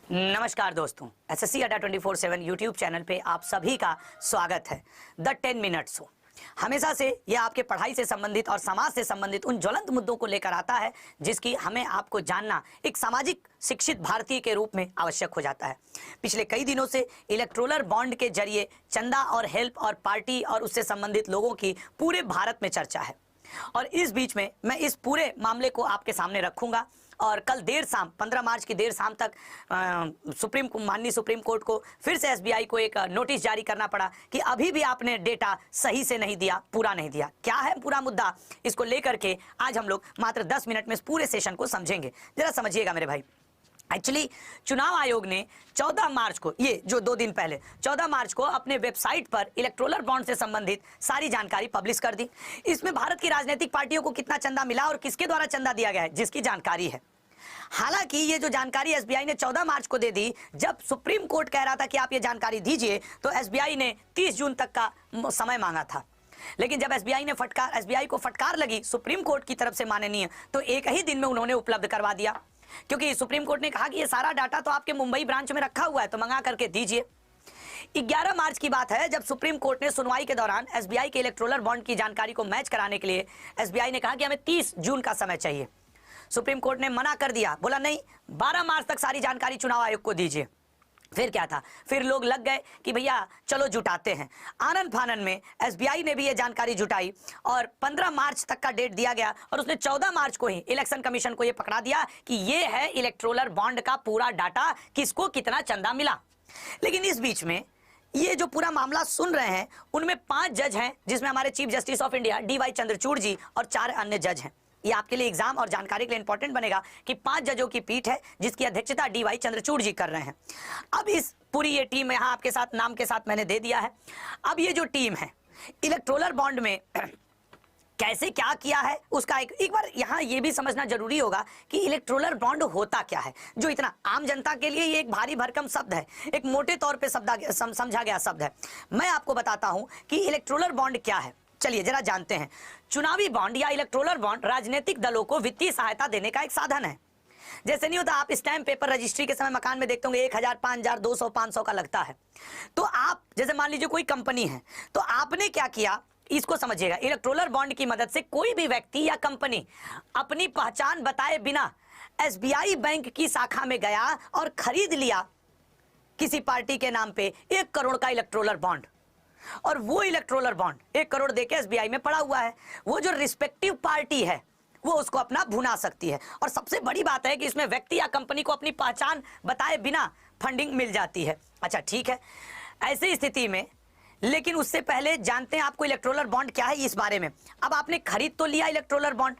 नमस्कार दोस्तों, एसएससी अड्डा 24/7 यूट्यूब चैनल पे आप सभी का स्वागत है। द 10 मिनट शो हमेशा से यह आपके पढ़ाई से संबंधित और समाज से संबंधित उन ज्वलंत मुद्दों को लेकर आता है जिसकी हमें आपको जानना एक सामाजिक शिक्षित भारतीय के रूप में आवश्यक हो जाता है। पिछले कई दिनों से इलेक्टोरल बॉन्ड के जरिए चंदा और हेल्प और पार्टी और उससे संबंधित लोगों की पूरे भारत में चर्चा है और इस बीच में मैं इस पूरे मामले को आपके सामने रखूंगा और कल देर शाम 15 मार्च की देर शाम तक माननीय सुप्रीम कोर्ट को फिर से एसबीआई को एक नोटिस जारी करना पड़ा कि अभी भी आपने डेटा सही से नहीं दिया, पूरा नहीं दिया। क्या है पूरा मुद्दा, इसको लेकर के आज हम लोग मात्र 10 मिनट में इस पूरे सेशन को समझेंगे। जरा समझिएगा मेरे भाई। एक्चुअली चुनाव आयोग ने 14 मार्च को, ये जो 2 दिन पहले 14 मार्च को अपने वेबसाइट पर इलेक्टोरल बॉन्ड से संबंधित सारी जानकारी पब्लिश कर दी। इसमें भारत की राजनीतिक पार्टियों को कितना चंदा मिला और किसके द्वारा चंदा दिया गया है जिसकी जानकारी है। हालांकि ये जो जानकारी एसबीआई ने 14 मार्च को दे दी, जब सुप्रीम कोर्ट कह रहा था कि आप ये जानकारी दीजिए तो एसबीआई ने 30 जून तक का समय मांगा था। लेकिन जब एसबीआई को फटकार लगी सुप्रीम कोर्ट की तरफ से माननीय, तो एक ही दिन में उन्होंने उपलब्ध करवा दिया, क्योंकि सुप्रीम कोर्ट ने कहा कि ये सारा डाटा तो आपके मुंबई ब्रांच में रखा हुआ है, तो मंगा करके दीजिए। 11 मार्च की बात है जब सुप्रीम कोर्ट ने सुनवाई के दौरान एसबीआई के इलेक्टोरल बॉन्ड की जानकारी को मैच कराने के लिए एसबीआई ने कहा कि हमें 30 जून का समय चाहिए। सुप्रीम कोर्ट ने मना कर दिया, बोला नहीं, 12 मार्च तक सारी जानकारी चुनाव आयोग को दीजिए। फिर क्या था, फिर लोग लग गए कि भैया चलो जुटाते हैं। आनंद फानन में एसबीआई ने भी ये जानकारी जुटाई और 15 मार्च तक का डेट दिया गया और उसने 14 मार्च को ही इलेक्शन कमीशन को ये पकड़ा दिया कि ये है इलेक्टोरल बॉन्ड का पूरा डाटा, किसको कितना चंदा मिला। लेकिन इस बीच में ये जो पूरा मामला सुन रहे हैं उनमें 5 जज हैं, जिसमें हमारे chief justice of India DY Chandrachud ji और 4 अन्य जज हैं। ये आपके लिए एग्जाम और जानकारी के लिए इंपॉर्टेंट बनेगा कि 5 जजों की पीठ है जिसकी अध्यक्षता DY चंद्रचूड़ जी कर रहे हैं। अब इस पूरी ये टीम यहाँ आपके साथ नाम के साथ मैंने दे दिया है। अब ये जो टीम है इलेक्टोरल बॉन्ड में कैसे क्या किया है उसका एक बार यहाँ ये भी समझना जरूरी होगा कि इलेक्टोरल बॉन्ड होता क्या है, जो इतना आम जनता के लिए ये एक भारी भरकम शब्द है, एक मोटे तौर पे समझा गया शब्द है। मैं आपको बताता हूं कि इलेक्टोरल बॉन्ड क्या है। चलिए जरा जानते हैं। चुनावी बॉन्ड या इलेक्टोरल बॉन्ड राजनीतिक दलों को वित्तीय सहायता देने का एक साधन है। जैसे नहीं होता, आप स्टैम्प पेपर रजिस्ट्री के समय मकान में देखते होंगे 1000, 5000, 200, 500 का लगता है। तो आप जैसे मान लीजिए कोई कंपनी है, तो आपने क्या किया, इसको समझिएगा। इलेक्टोरल बॉन्ड की मदद से कोई भी व्यक्ति या कंपनी अपनी पहचान बताए बिना एसबीआई बैंक की शाखा में गया और खरीद लिया किसी पार्टी के नाम पे 1 करोड़ का इलेक्टोरल बॉन्ड, और वो इलेक्टोरल बॉन्ड 1 करोड़ देके एसबीआई में पड़ा हुआ है। वो जो रिस्पेक्टिव पार्टी है वो उसको अपना भुना सकती है। और सबसे बड़ी बात है कि इसमें व्यक्ति या कंपनी को अपनी पहचान बताए बिना फंडिंग मिल जाती है। अच्छा ठीक है, ऐसी स्थिति में लेकिन उससे पहले जानते हैं आपको इलेक्टोरल बॉन्ड क्या है इस बारे में। अब आपने खरीद तो लिया इलेक्टोरल बॉन्ड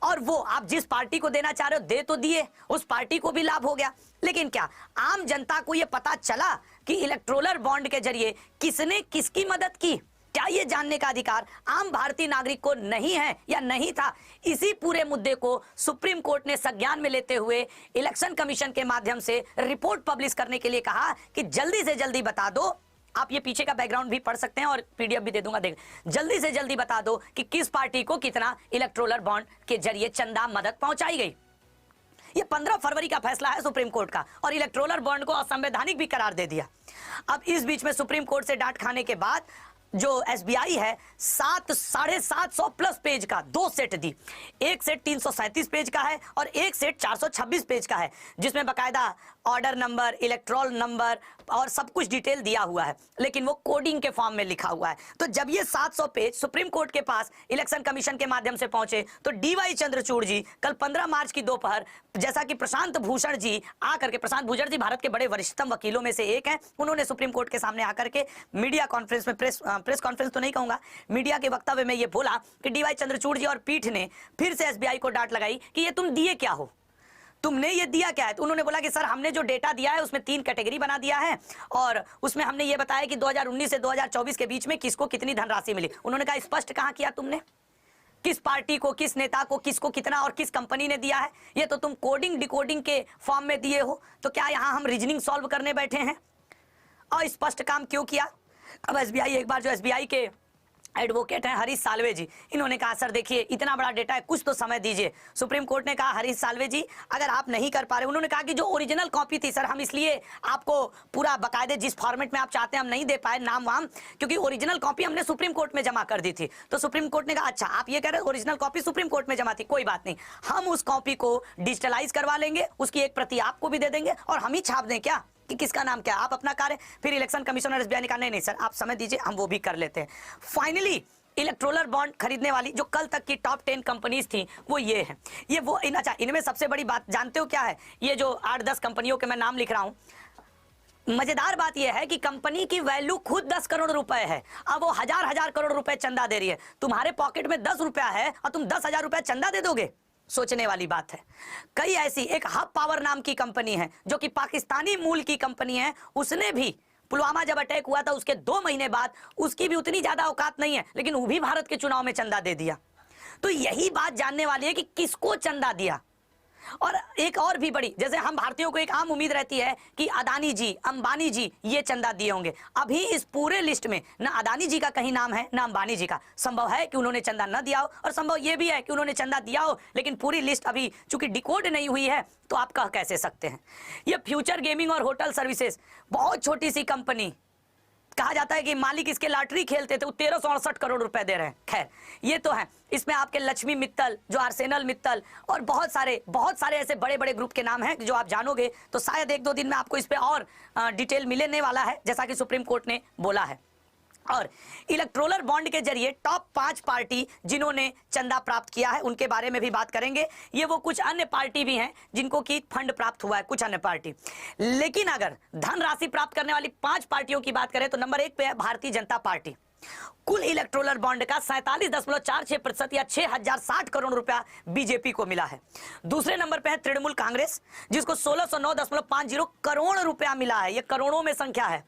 और वो आप जिस पार्टी को देना चाह रहे हो दे तो दिए, उस पार्टी को भी लाभ हो गया। लेकिन क्या आम जनता को ये पता चला कि इलेक्टोरल बॉन्ड के जरिए किसने किसकी मदद की? क्या ये जानने का अधिकार आम भारतीय नागरिक को नहीं है या नहीं था? इसी पूरे मुद्दे को सुप्रीम कोर्ट ने संज्ञान में लेते हुए इलेक्शन कमीशन के माध्यम से रिपोर्ट पब्लिश करने के लिए कहा कि जल्दी से जल्दी बता दो। आप ये पीछे का बैकग्राउंड भी पढ़ सकते हैं और पीडीएफ भी दे दूंगा, देख। जल्दी से जल्दी बता दो कि किस पार्टी को कितना इलेक्टोरल बॉन्ड के जरिए चंदा मदद पहुंचाई गई। ये 15 फरवरी का फैसला है सुप्रीम कोर्ट का और इलेक्टोरल बॉन्ड को असंवैधानिक भी करार दे दिया। अब इस बीच में सुप्रीम कोर्ट से डांट खाने के बाद जो एसबीआई है 750 प्लस पेज का 2 सेट दी। एक सेट 337 पेज का है और एक सेट 426 पेज का है, जिसमें बकायदा ऑर्डर नंबर, इलेक्ट्रॉल नंबर और सब कुछ डिटेल दिया हुआ है, लेकिन वो कोडिंग के फॉर्म में लिखा हुआ है। तो जब ये 700 पेज सुप्रीम कोर्ट के पास इलेक्शन कमीशन के माध्यम से पहुंचे तो DY चंद्रचूड़ जी कल 15 मार्च की दोपहर, जैसा कि प्रशांत भूषण जी आकर के, प्रशांत भूषण जी भारत के बड़े वरिष्ठतम वकीलों में से एक हैं, उन्होंने सुप्रीम कोर्ट के सामने आकर के मीडिया कॉन्फ्रेंस में, प्रेस कॉन्फ्रेंस तो नहीं कहूंगा, मीडिया के वक्तव्य में ये बोला कि DY चंद्रचूड़ जी और पीठ ने फिर से एसबीआई को डांट लगाई कि ये तुम दिए क्या हो, तुमने ये दिया क्या है? तो उन्होंने बोला कि सर हमने जो डेटा दिया है उसमें 3 कैटेगरी बना दिया है और उसमें हमने ये बताया कि 2019 से 2024 के बीच में किसको कितनी धनराशि मिली। उन्होंने कहा स्पष्ट कहाँ किया तुमने, किस पार्टी को, किस नेता को, किसको कितना और किस कंपनी ने दिया है? ये तो तुम कोडिंग डिकोडिंग के फॉर्म में दिए हो। तो क्या यहाँ हम रीजनिंग सॉल्व करने बैठे हैं? और स्पष्ट काम क्यों किया? अब एसबीआई एक बार जो एसबीआई के एडवोकेट हैं हरीश साल्वे जी। इन्होंने कहा सर देखिए इतना बड़ा डेटा है, कुछ तो समय दीजिए। सुप्रीम कोर्ट ने कहा हरीश साल्वे जी अगर आप नहीं कर पा रहे, उन्होंने कहा कि जो ओरिजिनल कॉपी थी सर हम इसलिए आपको पूरा बकायदे जिस फॉर्मेट में आप चाहते हैं हम नहीं दे पाए नाम वाम, क्योंकि ओरिजिनल कॉपी हमने सुप्रीम कोर्ट में जमा कर दी थी। तो सुप्रीम कोर्ट ने कहा अच्छा आप ये कह रहे हैं ओरिजिनल कॉपी सुप्रीम कोर्ट में जमा थी, कोई बात नहीं, हम उस कॉपी को डिजिटलाइज करवा लेंगे, उसकी एक प्रति आपको भी दे देंगे और हम ही छाप दें क्या कि किसका नाम क्या, आप अपना कार्य। फिर इलेक्शन कमिश्नर एसबीआई ने कहा नहीं सर आप समय दीजिए हम वो भी कर लेते हैं। फाइनली इलेक्ट्रोलर बॉन्ड खरीदने वाली जो कल तक की टॉप 10 कंपनीज थी वो ये है, ये वो अच्छा इनमें सबसे बड़ी बात जानते हो क्या है, ये जो 8-10 कंपनियों के मैं नाम लिख रहा हूं, मजेदार बात यह है कि कंपनी की वैल्यू खुद 10 करोड़ रुपए है। अब वो हजार करोड़ रुपए चंदा दे रही है, तुम्हारे पॉकेट में 10 रुपया है और तुम 10,000 रुपया चंदा दे दोगे, सोचने वाली बात है। कई ऐसी एक हब पावर नाम की कंपनी है जो कि पाकिस्तानी मूल की कंपनी है, उसने भी पुलवामा जब अटैक हुआ था उसके 2 महीने बाद, उसकी भी उतनी ज्यादा औकात नहीं है लेकिन वो भी भारत के चुनाव में चंदा दे दिया। तो यही बात जानने वाली है कि किसको चंदा दिया। और एक और भी बड़ी, जैसे हम भारतीयों को एक आम उम्मीद रहती है कि अदानी जी अंबानी जी ये चंदा दिए होंगे, अभी इस पूरे लिस्ट में ना अदानी जी का कहीं नाम है ना अंबानी जी का। संभव है कि उन्होंने चंदा न दिया हो और संभव यह भी है कि उन्होंने चंदा दिया हो, लेकिन पूरी लिस्ट अभी चूंकि डिकोड नहीं हुई है तो आप कह कैसे सकते हैं। ये फ्यूचर गेमिंग और होटल सर्विसेज बहुत छोटी सी कंपनी, कहा जाता है कि मालिक इसके लॉटरी खेलते थे, वो 1368 करोड़ रुपए दे रहे हैं। खैर ये तो है, इसमें आपके लक्ष्मी मित्तल जो आर्सेनल मित्तल और बहुत सारे ऐसे बड़े बड़े ग्रुप के नाम हैं जो आप जानोगे तो शायद 1-2 दिन में आपको इस पे और डिटेल मिलने वाला है जैसा कि सुप्रीम कोर्ट ने बोला है। और इलेक्ट्रोलर बॉन्ड के जरिए टॉप 5 पार्टी जिन्होंने चंदा प्राप्त किया है उनके बारे में भी बात करेंगे। ये वो कुछ अन्य पार्टी भी हैं जिनको की फंड प्राप्त हुआ है, कुछ अन्य पार्टी। लेकिन अगर धनराशि प्राप्त करने वाली 5 पार्टियों की बात करें तो नंबर 1 पे है भारतीय जनता पार्टी। कुल इलेक्ट्रोलर बॉन्ड का 47.46% या 6060 करोड़ रुपया बीजेपी को मिला है। दूसरे नंबर पे है तृणमूल कांग्रेस जिसको 1609.50 करोड़ रुपया मिला है, ये करोड़ों में संख्या है।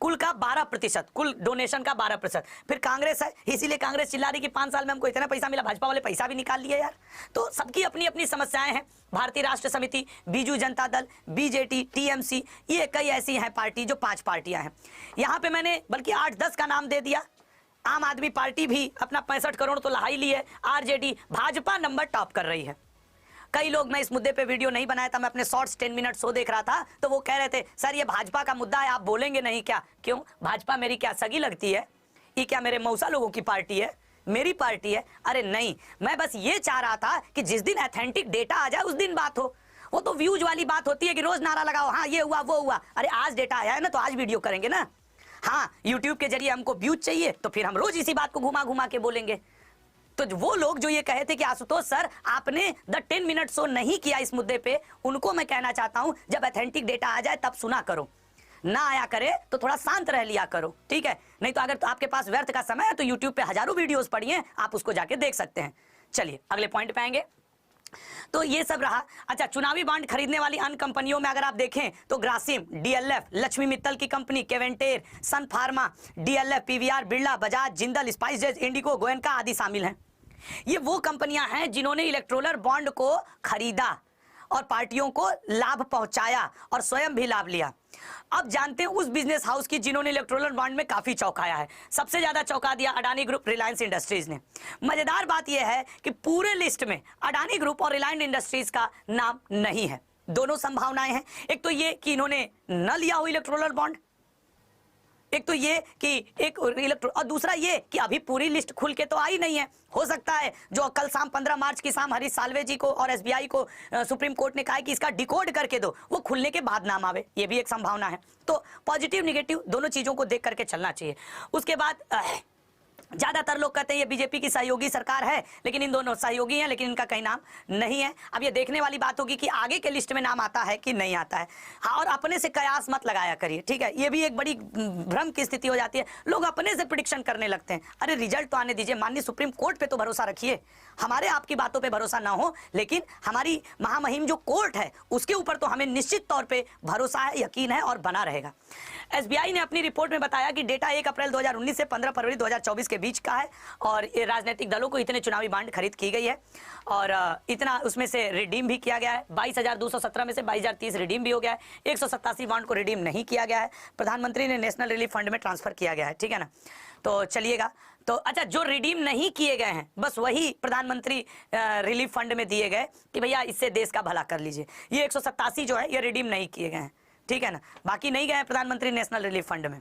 कुल का 12%, कुल डोनेशन का 12%। फिर कांग्रेस है, इसीलिए कांग्रेस चिल्ला रही कि 5 साल में हमको इतना पैसा मिला, भाजपा वाले पैसा भी निकाल लिए यार। तो सबकी अपनी अपनी समस्याएं हैं। भारतीय राष्ट्र समिति, बीजू जनता दल, बीजेटी, टीएमसी, ये कई ऐसी हैं पार्टी जो 5 पार्टियां हैं। यहां पे मैंने बल्कि 8-10 का नाम दे दिया। आम आदमी पार्टी भी अपना 65 करोड़ तो ला ही ली है। आरजेडी, भाजपा नंबर टॉप कर रही है। कई लोग, मैं इस मुद्दे पे वीडियो नहीं बनाया था, मैं अपने शॉर्ट्स 10 मिनट शो देख रहा था तो वो कह रहे थे सर ये भाजपा का मुद्दा है आप बोलेंगे नहीं क्या? क्यों, भाजपा मेरी क्या सगी लगती है? ये क्या मेरे मौसा लोगों की पार्टी है, मेरी पार्टी है? अरे नहीं, मैं बस ये चाह रहा था कि जिस दिन ऑथेंटिक डेटा आ जाए उस दिन बात हो। वो तो व्यूज वाली बात होती है कि रोज नारा लगाओ हाँ ये हुआ वो हुआ। अरे आज डेटा आया है ना तो आज वीडियो करेंगे ना। हाँ यूट्यूब के जरिए हमको व्यूज चाहिए तो फिर हम रोज इसी बात को घुमा घुमा के बोलेंगे। तो वो लोग जो ये कहे थे कि आशुतोष सर आपने द 10 मिनट शो नहीं किया इस मुद्दे पे, उनको मैं कहना चाहता हूं जब ऑथेंटिक डेटा आ जाए तब सुना करो, ना आया करे तो थोड़ा शांत रह लिया करो, ठीक है? नहीं तो अगर तो आपके पास व्यर्थ का समय है तो यूट्यूब पे हजारों वीडियोस पड़ी हैं, आप उसको जाके देख सकते हैं। चलिए अगले पॉइंट पे आएंगे। तो ये सब रहा। अच्छा, चुनावी बॉन्ड खरीदने वाली अन्य कंपनियों में अगर आप देखें तो ग्रासिम, डीएलएफ, लक्ष्मी मित्तल की company, Keventer, Sun Pharma, DLF, PVR, Birla, Bajaj, Jindal, SpiceJet, IndiGo, Goenka आदि शामिल हैं। ये वो कंपनियां हैं जिन्होंने इलेक्ट्रोलर बॉन्ड को खरीदा और पार्टियों को लाभ पहुंचाया और स्वयं भी लाभ लिया। अब जानते हैं उस बिजनेस हाउस की जिन्होंने इलेक्ट्रोलर बॉन्ड में काफी चौंकाया है। सबसे ज्यादा चौंका दिया अडानी ग्रुप, रिलायंस इंडस्ट्रीज ने। मजेदार बात यह है कि पूरे लिस्ट में अडानी ग्रुप और रिलायंस इंडस्ट्रीज का नाम नहीं है। दोनों संभावनाएं हैं, एक तो ये कि इन्होंने न लिया हो इलेक्ट्रोलर बॉन्ड, एक तो ये कि एक इलेक्ट्रो, और दूसरा ये कि अभी पूरी लिस्ट खुल के तो आई नहीं है। हो सकता है जो कल शाम 15 मार्च की शाम हरीश साल्वे जी को और एसबीआई को सुप्रीम कोर्ट ने कहा है कि इसका डिकोड करके दो, वो खुलने के बाद नाम आवे, ये भी एक संभावना है। तो पॉजिटिव निगेटिव दोनों चीजों को देख करके चलना चाहिए। उसके बाद ज्यादातर लोग कहते हैं ये बीजेपी की सहयोगी सरकार है, लेकिन इन दोनों सहयोगी हैं लेकिन इनका कहीं नाम नहीं है। अब ये देखने वाली बात होगी कि आगे के लिस्ट में नाम आता है कि नहीं आता है। हाँ, और अपने से कयास मत लगाया करिए, ठीक है? ये भी एक बड़ी भ्रम की स्थिति हो जाती है, लोग अपने से प्रेडिक्शन करने लगते हैं। अरे रिजल्ट तो आने दीजिए, माननीय सुप्रीम कोर्ट पे तो भरोसा रखिए। हमारे आपकी बातों पे भरोसा ना हो, लेकिन हमारी महामहिम जो कोर्ट है उसके ऊपर तो हमें निश्चित तौर पे भरोसा है, यकीन है और बना रहेगा। एसबीआई ने अपनी रिपोर्ट में बताया कि डेटा 1 अप्रैल 2019 से 15 फरवरी 2024 के के बीच का है और ये राजनीतिक दलों को इतने चुनावी बांड खरीद की गई है और इतना उसमें से रिडीम भी किया गया है। 22,217 में से 22,030 रिडीम भी हो गया है। 187 बांड को रिडीम नहीं किया गया है, प्रधानमंत्री ने नेशनल रिलीफ फंड में ट्रांसफर किया गया है, ठीक है ना। तो चलिएगा, तो अच्छा जो रिडीम नहीं किए गए हैं बस वही प्रधानमंत्री रिलीफ फंड में दिए गए कि भैया इससे देश का भला कर लीजिए। ये 187 जो है ये रिडीम नहीं किए गए हैं, ठीक है ना, बाकी नहीं गए प्रधानमंत्री नेशनल रिलीफ फंड में।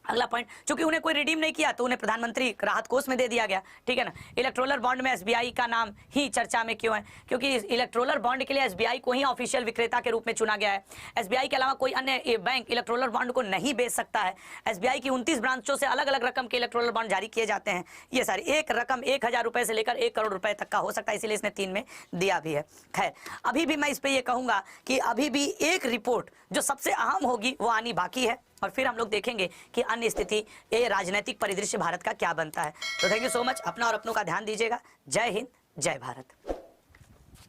अगला पॉइंट, चूंकि उन्हें कोई रिडीम नहीं किया तो उन्हें प्रधानमंत्री राहत कोष में दे दिया गया, ठीक है ना। इलेक्ट्रोलर बॉन्ड में एसबीआई का नाम ही चर्चा में क्यों है? क्योंकि इलेक्ट्रोलर बॉन्ड के लिए एसबीआई को ही ऑफिशियल विक्रेता के रूप में चुना गया है। एसबीआई के अलावा कोई अन्य बैंक इलेक्ट्रोलर बॉन्ड को नहीं बेच सकता है। एसबीआई की 29 ब्रांचों से अलग अलग रकम के इलेक्ट्रोलर बॉन्ड जारी किए जाते हैं। ये सारी एक रकम 1,000 रुपए से लेकर 1 करोड़ रुपए तक का हो सकता है, इसीलिए इसने 3 में दिया भी है। खैर, अभी भी मैं इस पर यह कहूंगा कि अभी भी एक रिपोर्ट जो सबसे अहम होगी वो आनी बाकी है और फिर हम लोग देखेंगे कि अन्य स्थिति ये राजनीतिक परिदृश्य भारत का क्या बनता है। तो थैंक यू सो मच, अपना और अपनों का ध्यान दीजिएगा। जय हिंद, जय भारत।